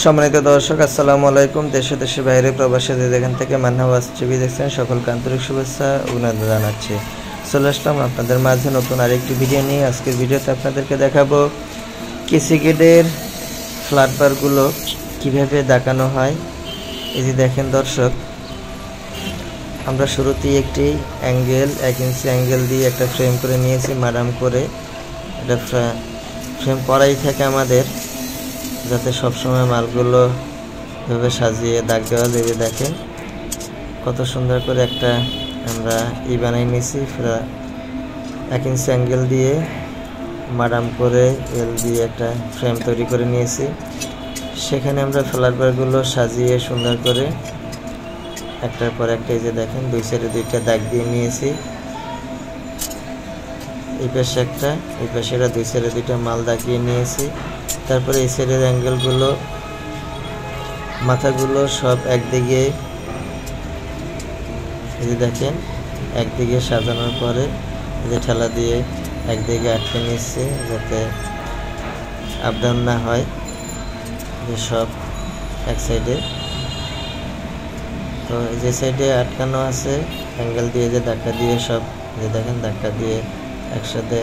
সম্মানিত দর্শক, আসসালামু আলাইকুম। দেশে দেশের বাইরে প্রবাসী যেখান থেকে মান্নাওয়াজ টিভি দেখছেন, সকলকে আন্তরিক শুভেচ্ছা ও অভিনন্দন জানাচ্ছি। চলে আসলাম আপনাদের মাঝে নতুন আরেকটি ভিডিও নিয়ে। আজকের ভিডিওতে আপনাদেরকে দেখাবো কেসিকেডের ফ্ল্যাট বারগুলো কীভাবে দেখানো হয়। এই যে দেখেন দর্শক, আমরা শুরুতেই একটি অ্যাঙ্গেল 1 ইঞ্চি অ্যাঙ্গেল দিয়ে একটা ফ্রেম করে নিয়েছি, মাডাম করে। এটা ফ্রেম করাই থাকে আমাদের, যাতে সবসময় মালগুলো এভাবে সাজিয়ে দাগ দেওয়া যায়। দেখেন কত সুন্দর করে একটা আমরা বানাই নিয়েছি। 1 ইঞ্চি অ্যাঙ্গেল দিয়ে মাডাম করে এল দিয়ে একটা ফ্রেম তৈরি করে নিয়েছি। সেখানে আমরা ফ্ল্যাট বারগুলো সাজিয়ে সুন্দর করে একটার পর একটা, এই যে দেখেন দুই সাইডে 2টা দাগ দিয়ে নিয়েছি। এই পাশে একটা, এই পাশে এটা, 2 সাইডে 2টা মাল দাগিয়ে নিয়েছি। তারপরে এই সাইডের অ্যাঙ্গেলগুলো, মাথাগুলো সব একদিকে, এই যে দেখেন একদিকে সাজানোর পরে এই যে ঠেলা দিয়ে একদিকে আটকে নিচ্ছে, যাতে আপ ডাউন না হয়। যে সব এক সাইডে, তো এই যে সাইডে আটকানো আছে অ্যাঙ্গেল দিয়ে, যে ধাক্কা দিয়ে সব, যে দেখেন ধাক্কা দিয়ে একসাথে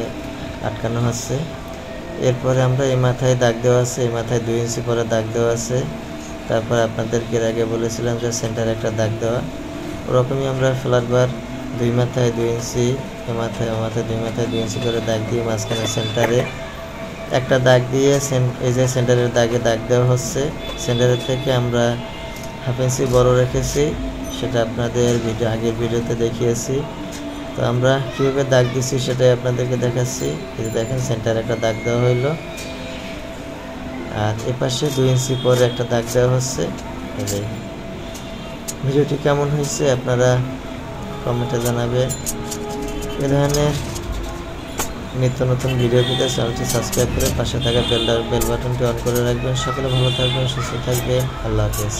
আটকানো হচ্ছে। এরপরে আমরা এই মাথায় দাগ দেওয়া আছে, এই মাথায় 2 ইঞ্চি পরে দাগ দেওয়া আছে। তারপর আপনাদেরকে এর আগে বলেছিলাম যে সেন্টারে একটা দাগ দেওয়া, ওরকমই আমরা ফ্ল্যাট বার 2 মাথায় 2 ইঞ্চি, এ মাথায় ও মাথায় 2 মাথায় 2 ইঞ্চি করে দাগ দিয়ে মাঝখানে সেন্টারে একটা দাগ দিয়ে, এই যে সেন্টারের দাগে দাগ দেওয়া হচ্ছে। সেন্টারের থেকে আমরা 1/2 ইঞ্চি বড় রেখেছি, সেটা আপনাদের আগের ভিডিওতে দেখিয়েছি। তো আমরা কীভাবে দাগ দিচ্ছি সেটাই আপনাদেরকে দেখাচ্ছি। এই যে দেখেন সেন্টারে একটা দাগ দেওয়া হইলো, আর এপাশে 2 ইঞ্চি পরে একটা দাগ দেওয়া হচ্ছে। এই যে ভিডিওটি কেমন হয়েছে আপনারা কমেন্টে জানাবেন। এ ধরনের নিত্য নতুন ভিডিও পেতে চ্যানেলটি সাবস্ক্রাইব করে পাশে থাকা বেল বাটনটি অন করে রাখবেন। সকলে ভালো থাকবেন, সুস্থ থাকবেন। আল্লাহ হাফেজ।